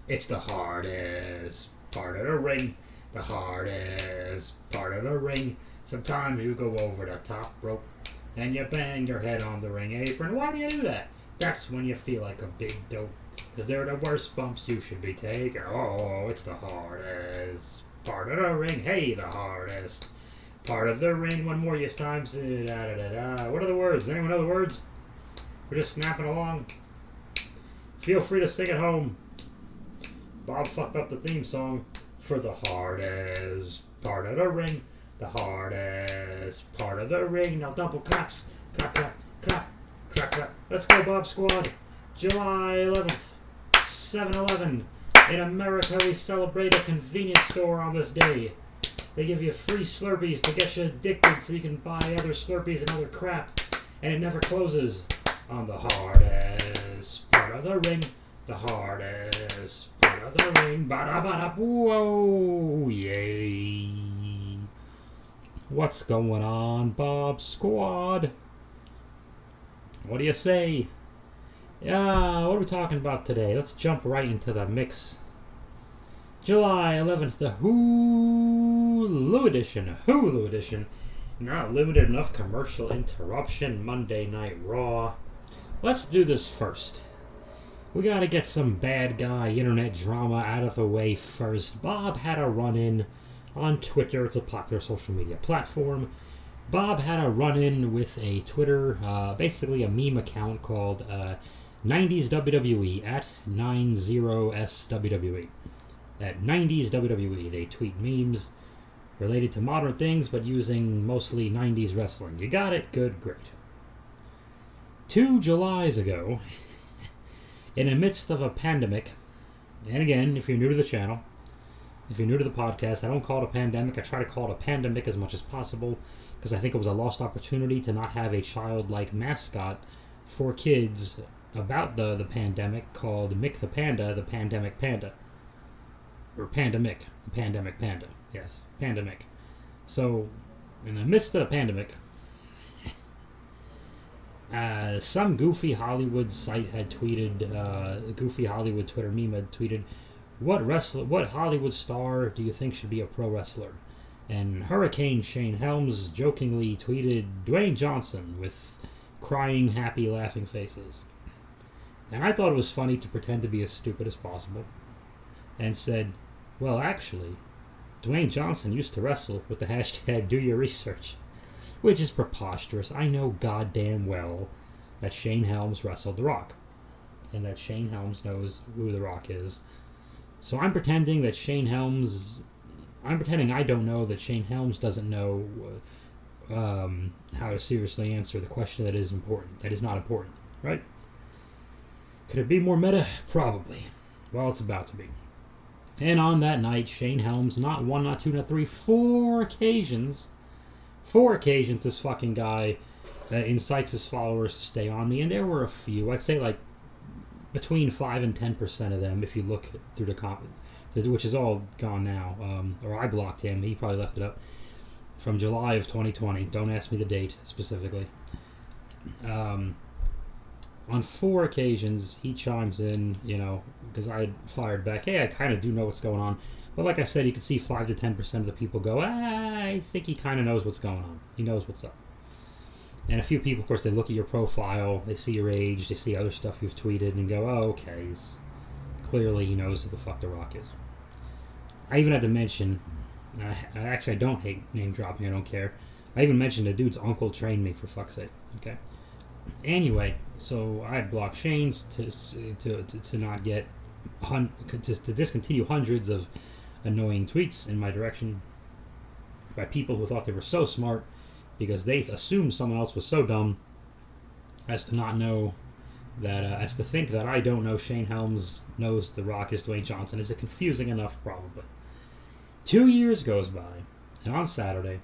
It's the hardest part of the ring. The hardest part of the ring. Sometimes you go over the top rope and you bang your head on the ring apron. Why do you do that? That's when you feel like a big dope. Because they're the worst bumps you should be taking. Oh, it's the hardest part of the ring. Hey, the hardest part of the ring. One more times. What are the words? Does anyone know the words? We're just snapping along. Feel free to sing at home. Bob fucked up the theme song for the hardest part of the ring. The hardest part of the ring. Now double claps. Clap, clap, clap, clap, clap. Let's go, Bob Squad. July 11th, 7-Eleven. In America, we celebrate a convenience store on this day. They give you free Slurpees to get you addicted so you can buy other Slurpees and other crap. And it never closes on the hardest part of the ring. The hardest part of the ring. Ba-da-ba-da. Whoa, yay. What's going on, Bob Squad? What do you say? Yeah, what are we talking about today? Let's jump right into the mix. July 11th, the Hulu edition. Hulu edition. Not limited enough commercial interruption. Monday Night Raw. Let's do this first. We gotta get some bad guy internet drama out of the way first. Bob had a run-in on Twitter. It's a popular social media platform. Bob had a run-in with a Twitter, basically a meme account called 90s WWE at 90SWWE. At 90s WWE, they tweet memes related to modern things, but using mostly 90s wrestling. You got it? Good, great. 2 Julys ago, in the midst of a pandemic, and again, if you're new to the channel, if you're new to the podcast, I don't call it a pandemic. I try to call it a pandemic as much as possible because I think it was a lost opportunity to not have a childlike mascot for kids about the pandemic called Mick the Panda, the Pandemic Panda. Or Pandemic, the Pandemic Panda. Yes, Pandemic. So, in the midst of the pandemic, some goofy Hollywood site had tweeted, goofy Hollywood Twitter meme had tweeted, what Hollywood star do you think should be a pro wrestler? And Hurricane Shane Helms jokingly tweeted Dwayne Johnson with crying, happy, laughing faces. And I thought it was funny to pretend to be as stupid as possible and said, well, actually, Dwayne Johnson used to wrestle with the hashtag do your research, which is preposterous. I know goddamn well that Shane Helms wrestled The Rock and that Shane Helms knows who The Rock is. So I'm pretending I don't know that Shane Helms doesn't know how to seriously answer the question that is important, that is not important, right? Could it be more meta? Probably. Well, it's about to be. And on that night, Shane Helms, not one, not two, not three, four occasions, this fucking guy incites his followers to stay on me, and there were a few. I'd say like between 5 and 10% of them, if you look through the comments, which is all gone now, or I blocked him. He probably left it up from July of 2020. Don't ask me the date specifically. On 4 occasions, he chimes in, because I had fired back, hey, I kind of do know what's going on. But like I said, you can see 5 to 10% of the people go, I think he kind of knows what's going on. He knows what's up. And a few people, of course, they look at your profile, they see your age, they see other stuff you've tweeted, and go, oh, okay, clearly he knows who the fuck The Rock is. I even had to mention, I don't hate name dropping, I don't care. I even mentioned the dude's uncle trained me, for fuck's sake, okay? Anyway, so I had blocked Shane's to not get, to discontinue hundreds of annoying tweets in my direction by people who thought they were so smart because they assumed someone else was so dumb as to not know that, as to think that I don't know Shane Helms knows The Rock is Dwayne Johnson. Is it confusing enough? Probably. 2 years goes by, and on Saturday,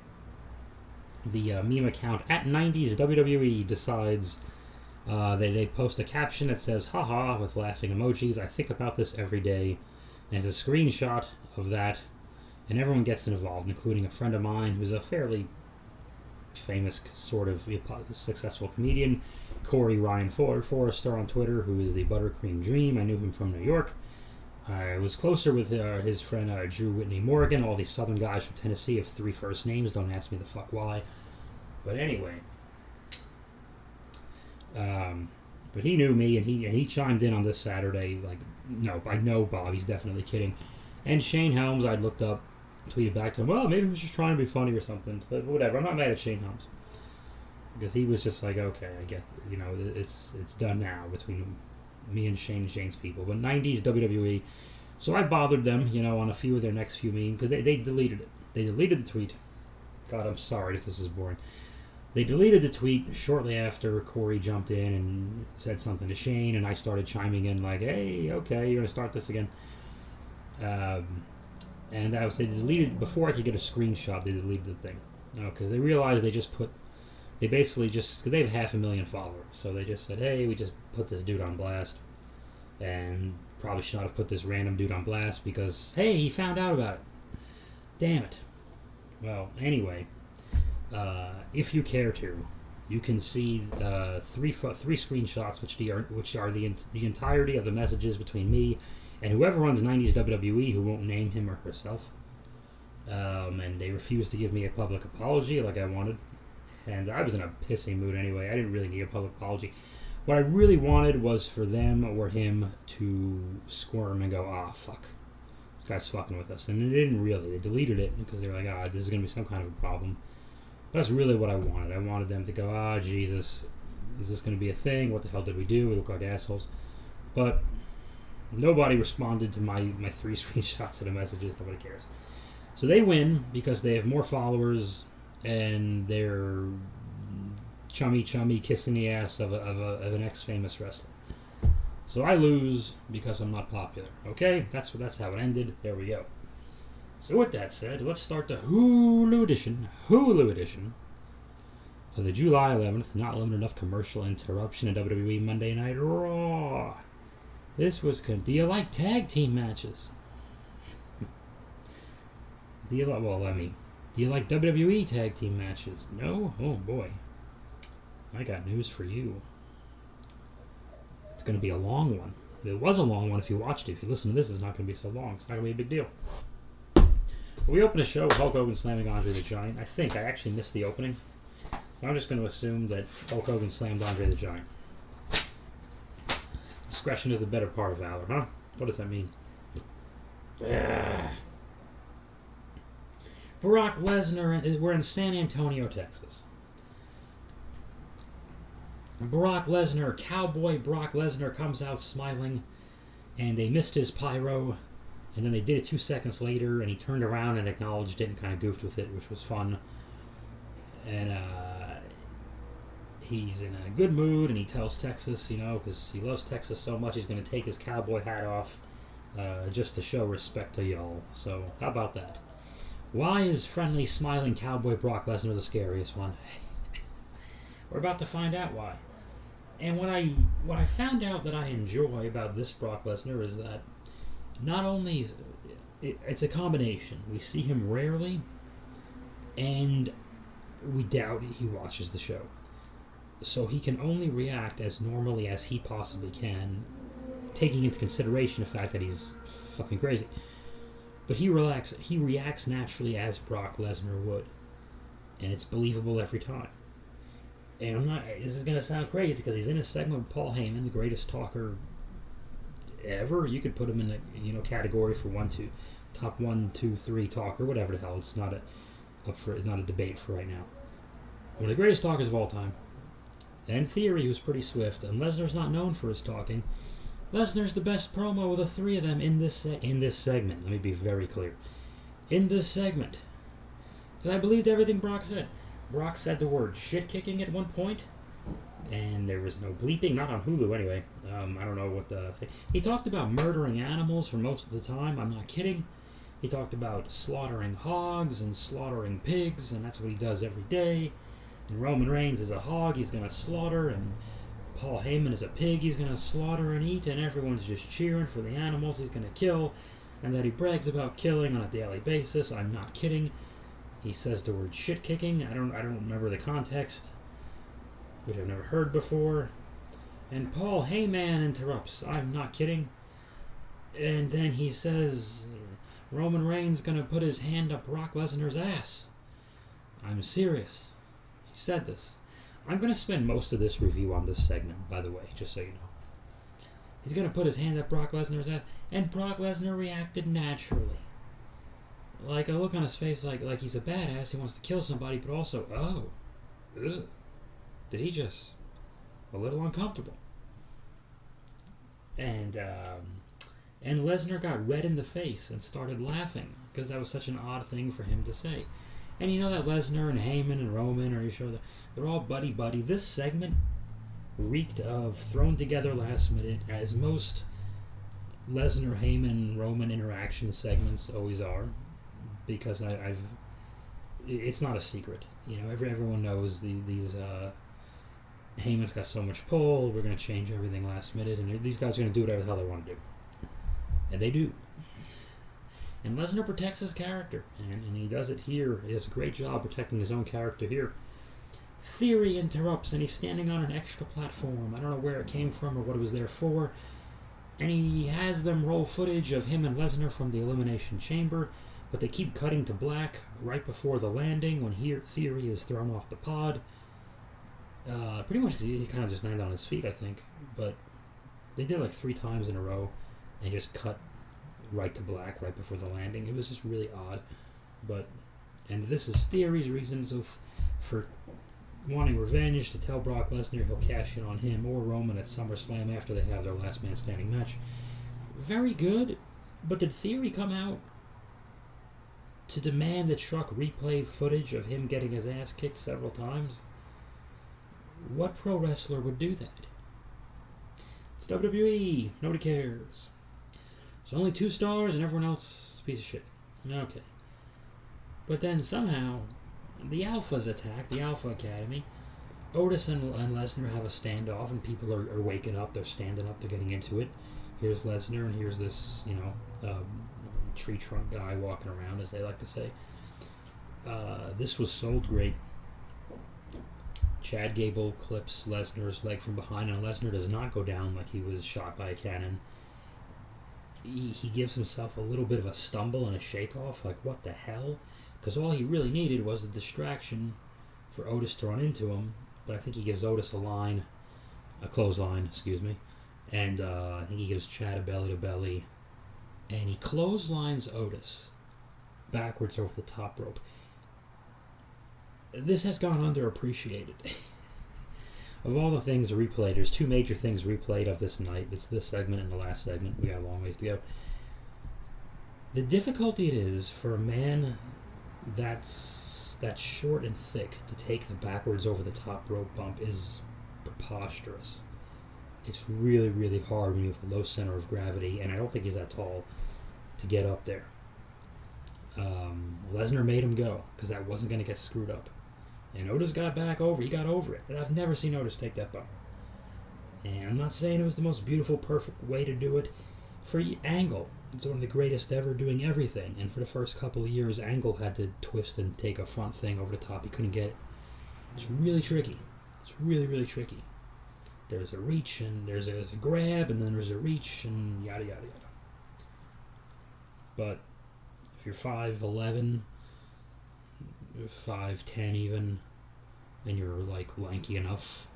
the meme account at 90s WWE decides they post a caption that says haha with laughing emojis. I think about this every day, and it's a screenshot of that, and everyone gets involved, including a friend of mine who's a fairly famous sort of successful comedian, Corey Ryan Forrester on Twitter, who is the Buttercream Dream. I knew him from New York. I was closer with his friend Drew Whitney Morgan. All these Southern guys from Tennessee have 3 first names. Don't ask me the fuck why. But anyway, but he knew me, and he chimed in on this Saturday. Like, no, I know Bob. He's definitely kidding. And Shane Helms, I'd looked up, tweeted back to him. Well, maybe he was just trying to be funny or something. But whatever. I'm not mad at Shane Helms because he was just like, okay, I get, it's done now between me and Shane's people. But 90s WWE. So I bothered them, on a few of their next few memes because they deleted it. They deleted the tweet. God, I'm sorry if this is boring. They deleted the tweet shortly after Corey jumped in and said something to Shane, and I started chiming in like, hey, okay, you're going to start this again. And they deleted, before I could get a screenshot, they deleted the thing. Because they realized they basically just, because they have 500,000 followers, so they just said, hey, we just put this dude on blast, and probably should not have put this random dude on blast because, hey, he found out about it. Damn it. Well, anyway, if you care to, you can see three screenshots, which are the entirety of the messages between me and whoever runs 90s WWE, who won't name him or herself. And they refused to give me a public apology like I wanted. And I was in a pissy mood anyway. I didn't really need a public apology. What I really wanted was for them or him to squirm and go, ah, fuck. This guy's fucking with us. And they didn't really. They deleted it because they were like, this is going to be some kind of a problem. But that's really what I wanted. I wanted them to go, Jesus, is this going to be a thing? What the hell did we do? We look like assholes. But nobody responded to my 3 screenshots of the messages. Nobody cares. So they win because they have more followers and they're chummy kissing the ass of an ex-famous wrestler. So I lose because I'm not popular. Okay? That's how it ended. There we go. So with that said, let's start the Hulu edition of the July 11th Not Limited Enough commercial interruption in WWE Monday Night Raw. This was good. Do you like tag team matches? Do you like WWE tag team matches? No? Oh boy. I got news for you. It's going to be a long one. It was a long one if you watched it. If you listen to this, it's not going to be so long. It's not going to be a big deal. We opened the show with Hulk Hogan slamming Andre the Giant. I think I actually missed the opening. I'm just going to assume that Hulk Hogan slammed Andre the Giant. Discretion is the better part of valor, huh? What does that mean? Brock Lesnar, we're in San Antonio, Texas. Cowboy Brock Lesnar comes out smiling, and they missed his pyro, and then they did it 2 seconds later, and he turned around and acknowledged it and kind of goofed with it, which was fun. And he's in a good mood, and he tells Texas, because he loves Texas so much, he's going to take his cowboy hat off just to show respect to y'all. So how about that? Why is friendly, smiling cowboy Brock Lesnar the scariest one? We're about to find out why. And what I found out that I enjoy about this Brock Lesnar is that not only it's a combination. We see him rarely, and we doubt he watches the show. So he can only react as normally as he possibly can, taking into consideration the fact that he's fucking crazy. But he reacts naturally as Brock Lesnar would. And it's believable every time. And this is going to sound crazy because he's in a segment with Paul Heyman, the greatest talker ever. You could put him in the category for top 1, 2, 3 talker, whatever the hell. It's not a debate for right now. One of the greatest talkers of all time. And in theory, he was pretty swift. And Lesnar's not known for his talking. Lesnar's the best promo of the 3 of them in this segment. Let me be very clear. In this segment. Because I believed everything Brock said. Brock said the word shit-kicking at one point, and there was no bleeping, not on Hulu anyway. I don't know what the thing. He talked about murdering animals for most of the time. I'm not kidding. He talked about slaughtering hogs and slaughtering pigs, and that's what he does every day. And Roman Reigns is a hog he's going to slaughter, and Paul Heyman is a pig he's going to slaughter and eat, and everyone's just cheering for the animals he's going to kill, and that he brags about killing on a daily basis. I'm not kidding. He says the word shit-kicking. I don't remember the context, which I've never heard before. And Paul Heyman interrupts. I'm not kidding. And then he says Roman Reigns gonna put his hand up Brock Lesnar's ass. I'm serious. He said this. I'm gonna spend most of this review on this segment, by the way, just so you know. He's gonna put his hand up Brock Lesnar's ass, and Brock Lesnar reacted naturally. Like a look on his face, like he's a badass. He wants to kill somebody, but also, ugh, did he just a little uncomfortable? And Lesnar got red in the face and started laughing because that was such an odd thing for him to say. And you know that Lesnar and Heyman and Roman, are you sure they're all buddy-buddy? This segment reeked of thrown together last minute, as most Lesnar, Heyman, Roman interaction segments always are, because it's not a secret. You know, everyone knows these Heyman's got so much pull. We're going to change everything last minute, and these guys are going to do whatever the hell they want to do, and they do. And Lesnar protects his character, and he does it here. He does a great job protecting his own character here. Theory interrupts, and he's standing on an extra platform. I don't know where it came from or what it was there for. And he has them roll footage of him and Lesnar from the Elimination Chamber, but they keep cutting to black right before the landing when Theory is thrown off the pod. Pretty much because he kind of just landed on his feet, I think. But they did like 3 times in a row and just cut right to black right before the landing. It was just really odd. And this is Theory's reasons for wanting revenge, to tell Brock Lesnar he'll cash in on him or Roman at SummerSlam after they have their last man standing match. Very good, but did Theory come out to demand that Truck replay footage of him getting his ass kicked several times? What pro wrestler would do that? It's WWE. Nobody cares. It's only 2 stars and everyone else is a piece of shit. Okay. But then somehow the Alphas attack, the Alpha Academy. Otis and Lesnar have a standoff, and people are waking up. They're standing up. They're getting into it. Here's Lesnar, and here's this, tree trunk guy walking around, as they like to say. This was sold great. Chad Gable clips Lesnar's leg from behind, and Lesnar does not go down like he was shot by a cannon. He gives himself a little bit of a stumble and a shake-off, like, what the hell? Because all he really needed was a distraction for Otis to run into him. But I think he gives Otis a clothesline, and I think he gives Chad a belly-to-belly. And he clotheslines Otis backwards over the top rope. This has gone underappreciated. Of all the things replayed, there's 2 major things replayed of this night. It's this segment and the last segment. We got a long ways to go. The difficulty it is for a man that's short and thick to take the backwards over the top rope bump is preposterous. It's really, really hard when you have a low center of gravity, and I don't think he's that tall to get up there. Lesnar made him go because that wasn't going to get screwed up. And Otis got back over. He got over it. But I've never seen Otis take that bump. And I'm not saying it was the most beautiful, perfect way to do it. For Angle, it's one of the greatest ever doing everything. And for the first couple of years, Angle had to twist and take a front thing over the top. He couldn't get it. It's really tricky. It's really, really tricky. There's a reach, and there's a grab, and then there's a reach, and yada, yada, yada. But if you're 5'11", 5'10" even, and you're like lanky enough,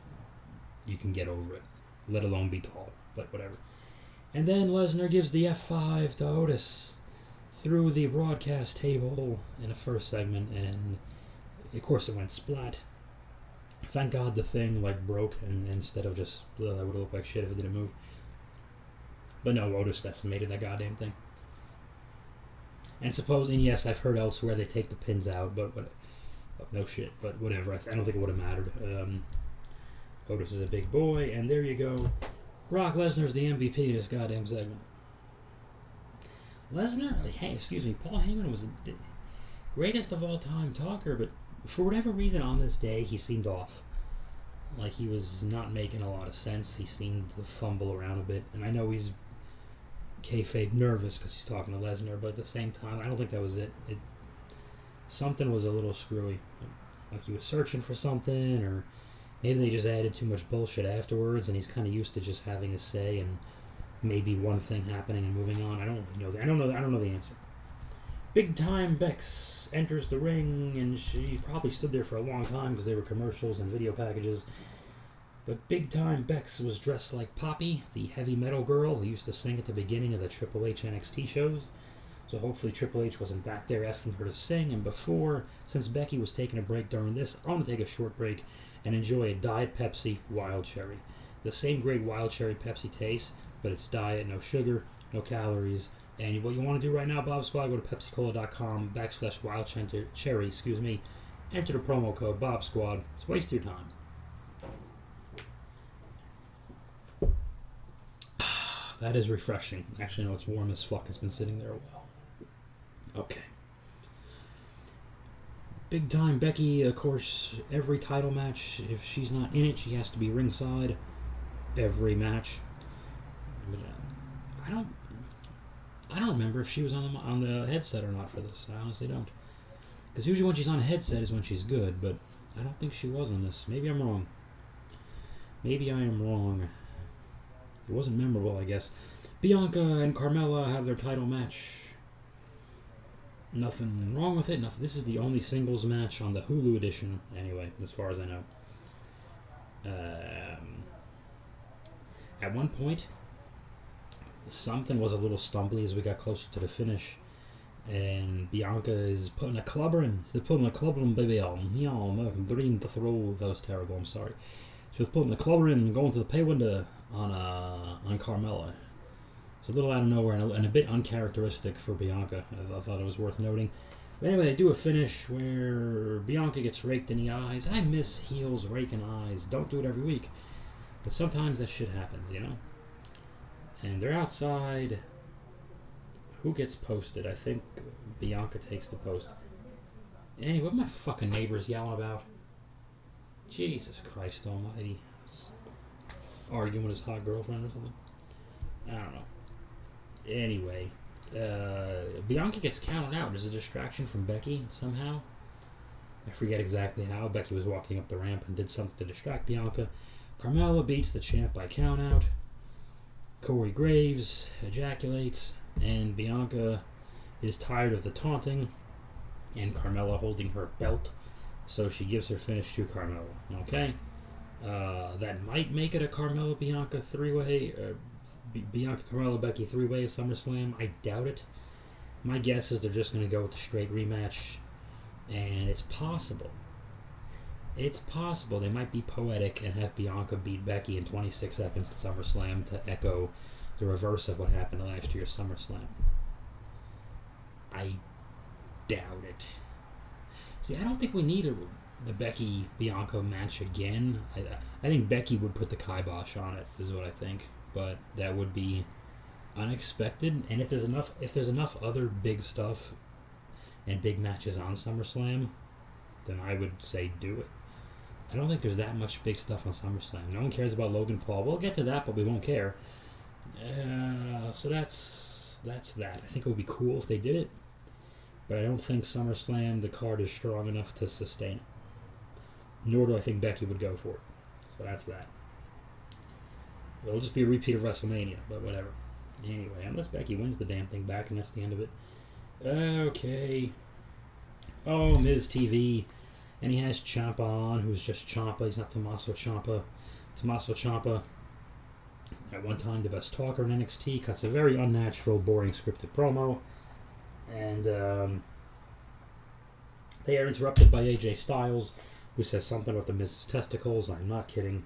you can get over it, let alone be tall, but whatever. And then Lesnar gives the F5 to Otis through the broadcast table in the first segment, and of course it went splat. Thank God the thing broke, and instead of just, that would have looked like shit if it didn't move. But no, Otis decimated that goddamn thing. And supposing, yes, I've heard elsewhere they take the pins out, but no shit, but whatever. I don't think it would have mattered. Otis is a big boy, and there you go. Brock Lesnar's the MVP of this goddamn segment. Paul Heyman was the greatest of all time talker, but for whatever reason on this day, he seemed off. Like he was not making a lot of sense. He seemed to fumble around a bit, and I know he's kayfabe nervous because he's talking to Lesnar, but at the same time, I don't think that was it. Something was a little screwy. Like he was searching for something, or maybe they just added too much bullshit afterwards, and he's kind of used to just having a say and maybe one thing happening and moving on. I don't really know. I don't know the answer. Big Time Bex enters the ring, and she probably stood there for a long time because they were commercials and video packages. But Big Time Bex was dressed like Poppy, the heavy metal girl who used to sing at the beginning of the Triple H NXT shows. So hopefully Triple H wasn't back there asking her to sing. And since Becky was taking a break during this, I'm going to take a short break and enjoy a Diet Pepsi Wild Cherry. The same great Wild Cherry Pepsi taste, but it's diet, no sugar, no calories. And what you want to do right now, Bob Squad, go to PepsiCola.com/Wild Cherry, enter the promo code Bob Squad. It's waste your time. That is refreshing. Actually, no, it's warm as fuck. It's been sitting there a while. Okay. Big Time Becky, of course, every title match, if she's not in it, she has to be ringside. Every match. I don't remember if she was on the headset or not for this. I honestly don't. Because usually when she's on a headset is when she's good, but I don't think she was on this. Maybe I'm wrong. Maybe I am wrong. It wasn't memorable, I guess. Bianca and Carmella have their title match. Nothing wrong with it. Nothing. This is the only singles match on the Hulu edition, anyway, as far as I know. At one point, something was a little stumbly as we got closer to the finish, and Bianca is putting a clubber in. She's putting a clubber in, baby. American Dream to throw. That was terrible. I'm sorry. She was putting the clubber in and going to the pay window on Carmella. It's a little out of nowhere and a bit uncharacteristic for Bianca. I thought it was worth noting. But anyway, they do a finish where Bianca gets raked in the eyes. I miss heels raking eyes. Don't do it every week. But sometimes that shit happens, you know? And they're outside. Who gets posted? I think Bianca takes the post. Anyway, what are my fucking neighbors yelling about? Jesus Christ almighty. Arguing with his hot girlfriend or something? I don't know. Anyway, Bianca gets counted out. There's a distraction from Becky somehow. I forget exactly how. Becky was walking up the ramp and did something to distract Bianca. Carmella beats the champ by countout. Corey Graves ejaculates, and Bianca is tired of the taunting and Carmella holding her belt, so she gives her finish to Carmella. Okay? That might make it a Carmella-Bianca three-way, Bianca-Carmella-Becky three-way at SummerSlam. I doubt it. My guess is they're just going to go with the straight rematch, and it's possible. It's possible they might be poetic and have Bianca beat Becky in 26 seconds at SummerSlam to echo the reverse of what happened last year's SummerSlam. I doubt it. See, I don't think we need the Becky-Bianca match again. I think Becky would put the kibosh on it, is what I think. But that would be unexpected. And if there's enough other big stuff and big matches on SummerSlam, then I would say do it. I don't think there's that much big stuff on SummerSlam. No one cares about Logan Paul. We'll get to that, but we won't care. So that's that. I think it would be cool if they did it, but I don't think SummerSlam, the card is strong enough to sustain it. Nor do I think Becky would go for it. So that's that. It'll just be a repeat of WrestleMania, but whatever. Anyway, unless Becky wins the damn thing back, and that's the end of it. Okay. Oh, Miz TV. And he has Ciampa on, who's just Ciampa. He's not Tommaso Ciampa. Tommaso Ciampa, at one time the best talker in NXT, cuts a very unnatural, boring scripted promo. And they are interrupted by AJ Styles, who says something about the Miz's testicles. I'm not kidding.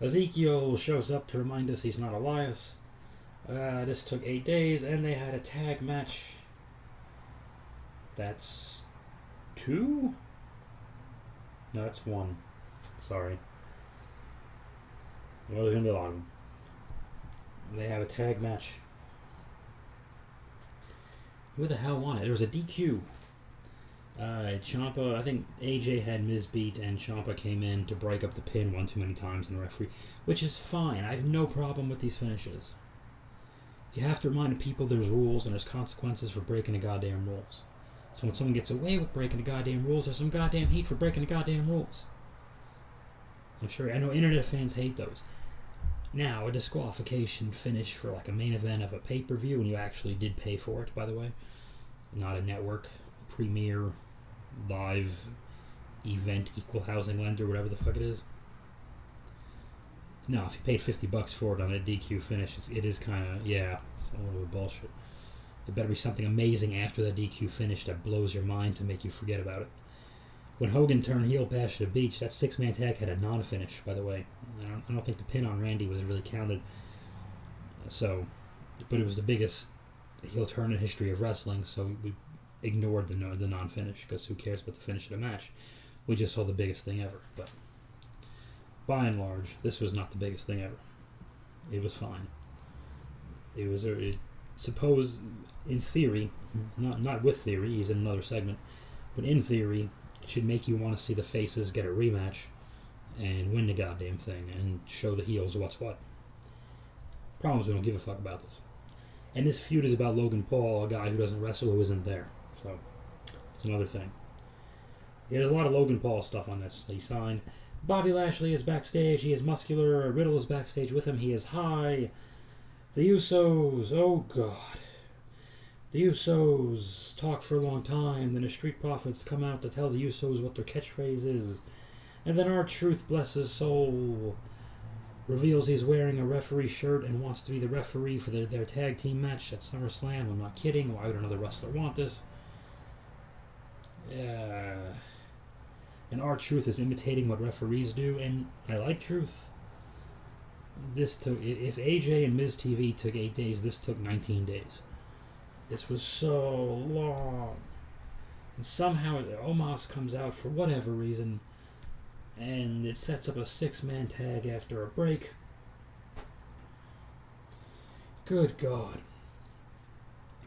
Ezekiel shows up to remind us he's not Elias. This took 8 days, and they had a tag match. That's 2? No, that's 1. Sorry. Well, there's going to be a lot of them. They have a tag match. Who the hell won it? There was a DQ. Ciampa, I think AJ had Miz beat, and Ciampa came in to break up the pin one too many times in the referee, which is fine. I have no problem with these finishes. You have to remind people there's rules and there's consequences for breaking the goddamn rules. So when someone gets away with breaking the goddamn rules, there's some goddamn heat for breaking the goddamn rules. I know internet fans hate those. Now, a disqualification finish for like a main event of a pay-per-view, and you actually did pay for it, by the way. Not a network, premier, live event, equal housing lender, whatever the fuck it is. No, if you paid $50 for it on a DQ finish, it is kind of, yeah, it's a little bit bullshit. It better be something amazing after that DQ finish that blows your mind to make you forget about it. When Hogan turned heel past the beach, that six-man tag had a non-finish, by the way. I don't think the pin on Randy was really counted. So, but it was the biggest heel turn in history of wrestling, so we ignored the non-finish, because who cares about the finish of the match? We just saw the biggest thing ever. But by and large, this was not the biggest thing ever. It was fine. It was, suppose, in theory, not with theory, he's in another segment, but in theory, it should make you want to see the faces get a rematch and win the goddamn thing and show the heels what's what. Problem is we don't give a fuck about this. And this feud is about Logan Paul, a guy who doesn't wrestle, who isn't there. So, it's another thing. Yeah, there's a lot of Logan Paul stuff on this. He signed. Bobby Lashley is backstage. He is muscular. Riddle is backstage with him. He is high. The Usos. Oh, God. The Usos talk for a long time. Then the Street Profits come out to tell the Usos what their catchphrase is. And then R-Truth, bless his soul, reveals he's wearing a referee shirt and wants to be the referee for their tag team match at SummerSlam. I'm not kidding. Why would another wrestler want this? And R-Truth is imitating what referees do, and I like Truth. This took, if AJ and Miz TV took 8 days, this took 19 days. This was so long. And somehow Omos comes out for whatever reason, and it sets up a six-man tag after a break. Good God.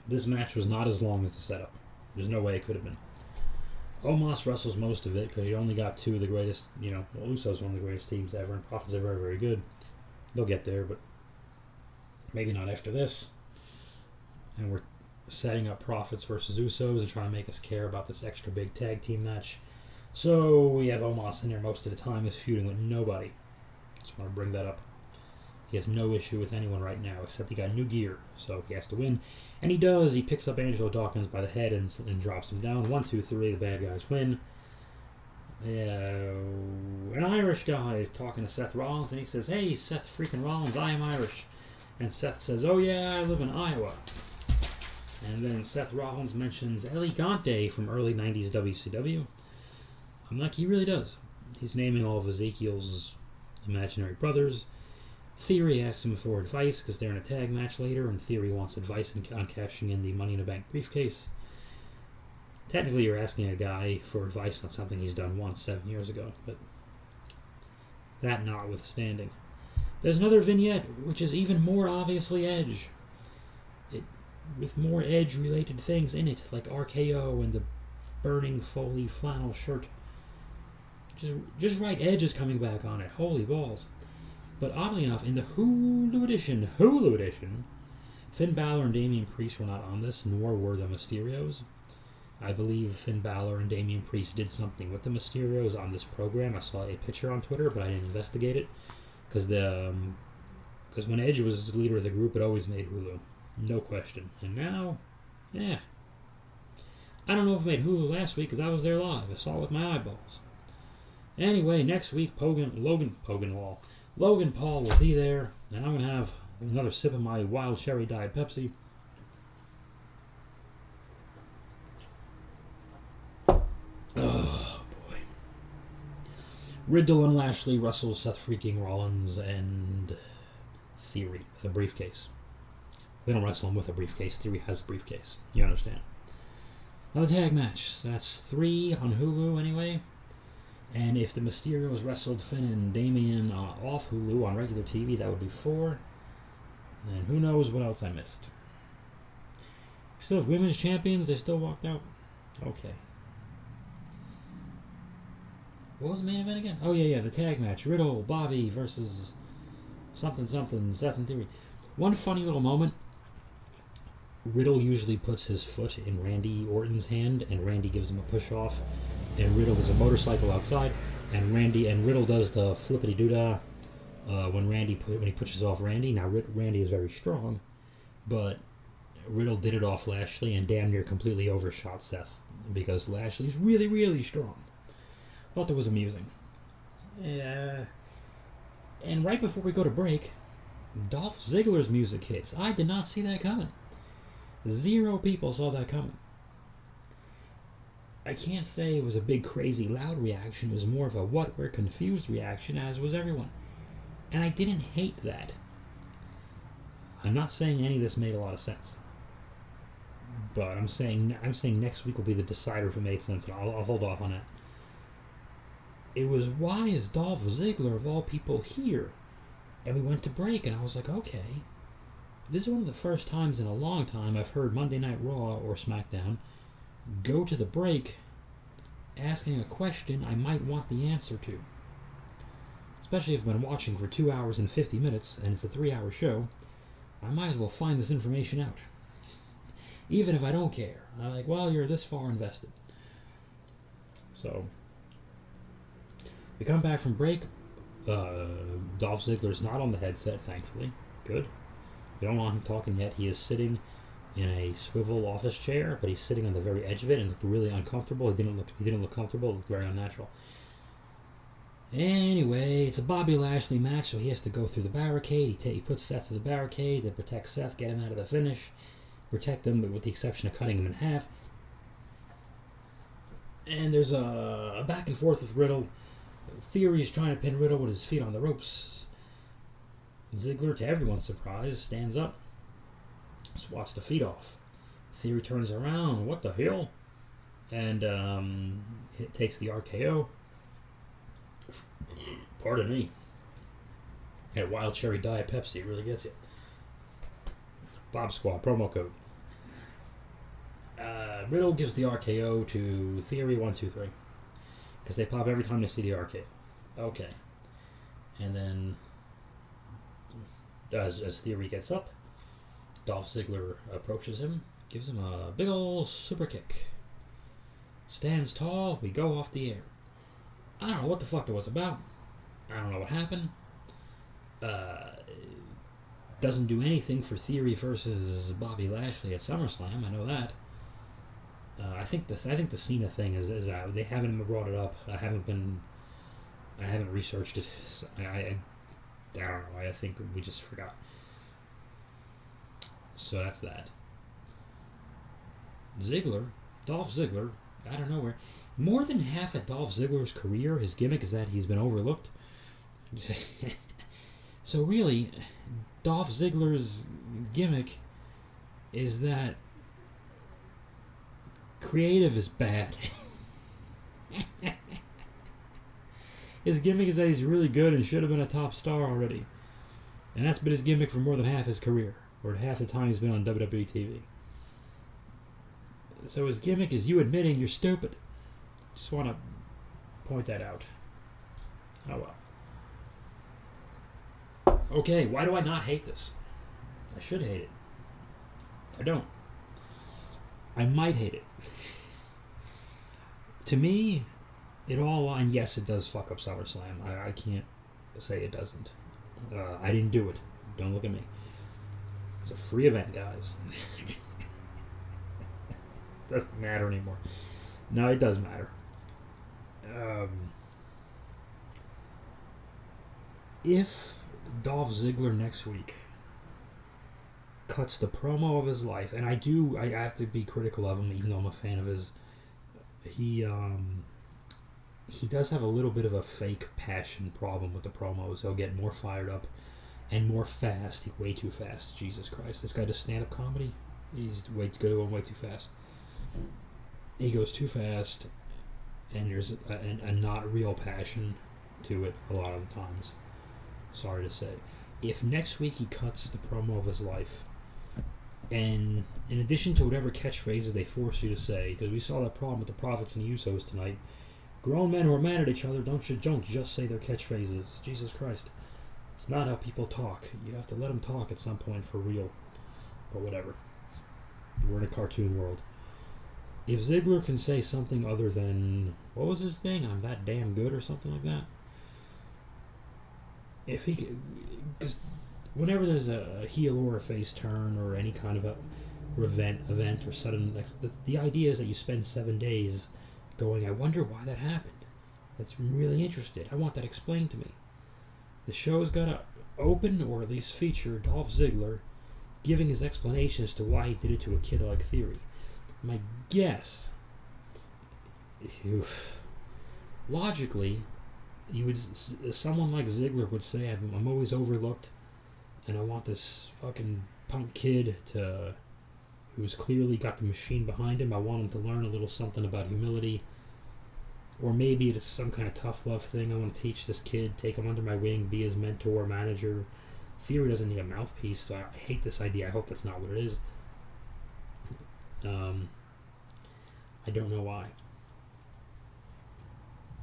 This match was not as long as the setup. There's no way it could have been. Omos wrestles most of it because you only got two of the greatest, Usos one of the greatest teams ever, and Profits are very, very good. They'll get there, but maybe not after this. And we're setting up Profits versus Usos and trying to make us care about this extra big tag team match. So we have Omos in there most of the time. He's feuding with nobody. Just want to bring that up. He has no issue with anyone right now, except he got new gear, so he has to win. And he does. He picks up Angelo Dawkins by the head and drops him down. 1, 2, 3, the bad guys win. An Irish guy is talking to Seth Rollins, and he says, "Hey, Seth freaking Rollins, I am Irish." And Seth says, "Oh yeah, I live in Iowa." And then Seth Rollins mentions Elegante from early 90s WCW. I'm like, he really does. He's naming all of Ezekiel's imaginary brothers. Theory asks him for advice because they're in a tag match later, and Theory wants advice on cashing in the Money in the Bank briefcase. Technically, you're asking a guy for advice on something he's done once 7 years ago, but that notwithstanding. There's another vignette, which is even more obviously Edge. With more Edge-related things in it, like RKO and the burning Foley flannel shirt. Just right, Edge is coming back on it. Holy balls. But oddly enough, in the Hulu edition, Finn Balor and Damian Priest were not on this, nor were the Mysterios. I believe Finn Balor and Damian Priest did something with the Mysterios on this program. I saw a picture on Twitter, but I didn't investigate it. Because when Edge was leader of the group, it always made Hulu. No question. And now, yeah. I don't know if it made Hulu last week because I was there live. I saw it with my eyeballs. Anyway, next week, Logan Paul will be there, and I'm going to have another sip of my wild cherry Diet Pepsi. Oh, boy. Riddle and Lashley wrestle Seth freaking Rollins and Theory with a briefcase. They don't wrestle him with a briefcase. Theory has a briefcase. You understand. Another tag match. That's 3 on Hulu anyway. And if the Mysterios wrestled Finn and Damian off Hulu on regular TV, that would be 4. And who knows what else I missed. Still have women's champions. They still walked out. Okay. What was the main event again? Oh, yeah, the tag match. Riddle, Bobby versus something, Seth and Theory. One funny little moment. Riddle usually puts his foot in Randy Orton's hand, and Randy gives him a push-off. And Riddle is a motorcycle outside, and Riddle does the flippity-doo-dah, when he pushes off Randy. Now Randy is very strong, but Riddle did it off Lashley and damn near completely overshot Seth because Lashley's really, really strong. Thought that was amusing. And right before we go to break, Dolph Ziggler's music hits. I did not see that coming. 0 people saw that coming. I can't say it was a big, crazy, loud reaction. It was more of a what? We're confused reaction, as was everyone. And I didn't hate that. I'm not saying any of this made a lot of sense. But I'm saying next week will be the decider if it made sense, and I'll hold off on that. It was, why is Dolph Ziggler, of all people, here? And we went to break, and I was like, okay. This is one of the first times in a long time I've heard Monday Night Raw or SmackDown go to the break asking a question I might want the answer to. Especially if I've been watching for 2 hours and 50 minutes, and it's a 3-hour show, I might as well find this information out. Even if I don't care. I'm like, well, you're this far invested. So, we come back from break. Dolph Ziggler's not on the headset, thankfully. Good. We don't want him talking yet. He is sitting in a swivel office chair, but he's sitting on the very edge of it and looked really uncomfortable. He didn't look comfortable. It looked very unnatural. Anyway, it's a Bobby Lashley match, so he has to go through the barricade. He puts Seth through the barricade to protect Seth, get him out of the finish, protect him, but with the exception of cutting him in half. And there's a back and forth with Riddle. Theory's trying to pin Riddle with his feet on the ropes. Ziggler, to everyone's surprise, stands up, swats the feet off. Theory turns around, what the hell? And it takes the RKO. Pardon me. That wild cherry Diet Pepsi really gets you. Bob Squad promo code. Riddle gives the RKO to Theory 1, 2, 3. Because they pop every time they see the RKO. Okay. And then as Theory gets up, Dolph Ziggler approaches him, gives him a big ol' super kick. Stands tall, we go off the air. I don't know what the fuck that was about. I don't know what happened. Doesn't do anything for Theory versus Bobby Lashley at SummerSlam. I know that. I think the Cena thing is out. They haven't brought it up. I haven't researched it. So I don't know. I think we just forgot. So that's that. Dolph Ziggler, out of nowhere. More than half of Dolph Ziggler's career, his gimmick is that he's been overlooked. So really, Dolph Ziggler's gimmick is that creative is bad. His gimmick is that he's really good and should have been a top star already. And that's been his gimmick for more than half his career, or half the time he's been on WWE TV. So his gimmick is you admitting you're stupid. Just want to point that out. Oh well. Okay, why do I not hate this? I should hate it. I don't. I might hate it. To me, it all, and yes, it does fuck up SummerSlam. I can't say it doesn't. I didn't do it. Don't look at me. It's a free event, guys. Doesn't matter anymore. No, it does matter. If Dolph Ziggler next week cuts the promo of his life, and I have to be critical of him, even though I'm a fan of his. He does have a little bit of a fake passion problem with the promos. He'll get more fired up and more fast. He's way too fast. Jesus Christ, this guy does stand-up comedy. He's way too fast. He goes too fast, and there's a not real passion to it a lot of the times. Sorry to say. If next week he cuts the promo of his life, and in addition to whatever catchphrases they force you to say, because we saw that problem with the Prophets and the Usos tonight, grown men who are mad at each other don't just say their catchphrases. Jesus Christ. It's not how people talk. You have to let them talk at some point for real. But whatever. We're in a cartoon world. If Ziggler can say something other than, what was his thing? I'm that damn good or something like that. if he, because whenever there's a heel or a face turn or any kind of a event or sudden, the idea is that you spend 7 days going, I wonder why that happened. That's really interested. I want that explained to me. The show's got to open or at least feature Dolph Ziggler giving his explanation as to why he did it to a kid like Theory. My guess, logically, someone like Ziggler would say, I'm always overlooked, and I want this fucking punk kid who's clearly got the machine behind him. I want him to learn a little something about humility. Or maybe it's some kind of tough love thing. I want to teach this kid, take him under my wing, be his mentor, manager. Theory doesn't need a mouthpiece, so I hate this idea. I hope that's not what it is. I don't know why.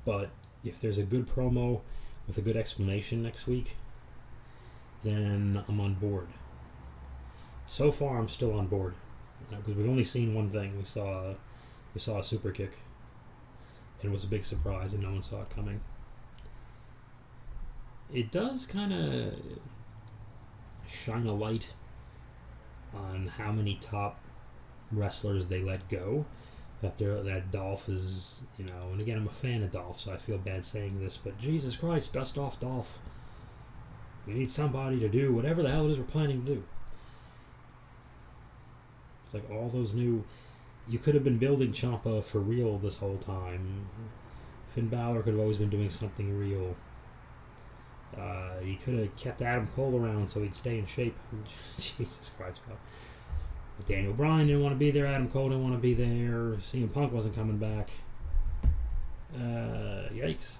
But if there's a good promo with a good explanation next week, then I'm on board. So far, I'm still on board. Because we've only seen one thing. We saw a super kick. And it was a big surprise and no one saw it coming. It does kind of shine a light on how many top wrestlers they let go. That Dolph is, and again, I'm a fan of Dolph, so I feel bad saying this, but Jesus Christ, dust off Dolph. We need somebody to do whatever the hell it is we're planning to do. It's like all those new... You could have been building Ciampa for real this whole time. Finn Balor could have always been doing something real. You could have kept Adam Cole around so he'd stay in shape. Jesus Christ, bro. But Daniel Bryan didn't want to be there. Adam Cole didn't want to be there. CM Punk wasn't coming back. Yikes.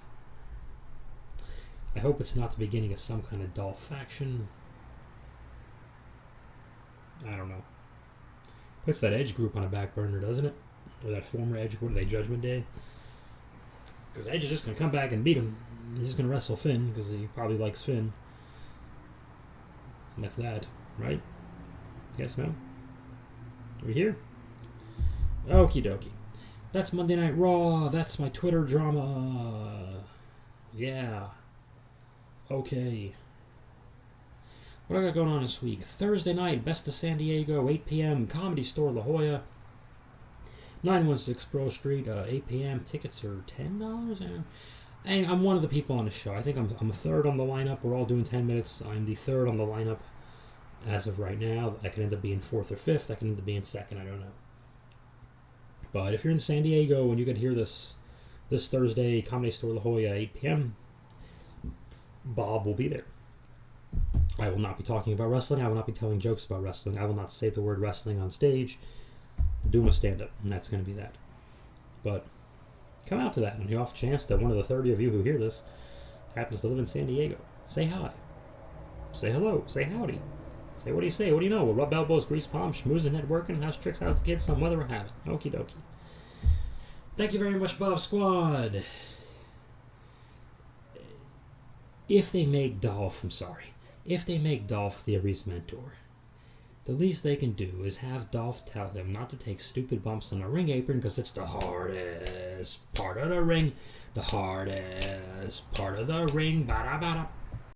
I hope it's not the beginning of some kind of Dolph faction. I don't know. Puts that Edge group on a back burner, doesn't it? Or that former Edge group, they Judgment Day. Because Edge is just going to come back and beat him. He's just going to wrestle Finn, because he probably likes Finn. And that's that, right? Yes, no? Are we here? Okie dokie. That's Monday Night Raw. That's my Twitter drama. Yeah. Okay. What I got going on this week? Thursday night, Best of San Diego, 8 p.m., Comedy Store La Jolla, 916 Pearl Street, 8 p.m. Tickets are $10. And I'm one of the people on the show. I think I'm a third on the lineup. We're all doing 10 minutes. I'm the third on the lineup as of right now. I could end up being fourth or fifth. I can end up being second. I don't know. But if you're in San Diego and you can hear this Thursday, Comedy Store La Jolla, 8 p.m., Bob will be there. I will not be talking about wrestling. I will not be telling jokes about wrestling. I will not say the word wrestling on stage. I'm doing a stand-up, and that's going to be that. But come out to that on the off chance that one of the 30 of you who hear this happens to live in San Diego. Say hi. Say hello. Say howdy. Say what do you say? What do you know? We'll rub elbows, grease palms, schmooze and networking. How's tricks? How's the kids? Some weather we're having. Okie dokie. Thank you very much, Bob Squad. If they make Dolph Theory's mentor, the least they can do is have Dolph tell him not to take stupid bumps on a ring apron because it's the hardest part of the ring. The hardest part of the ring. Ba-da-ba-da.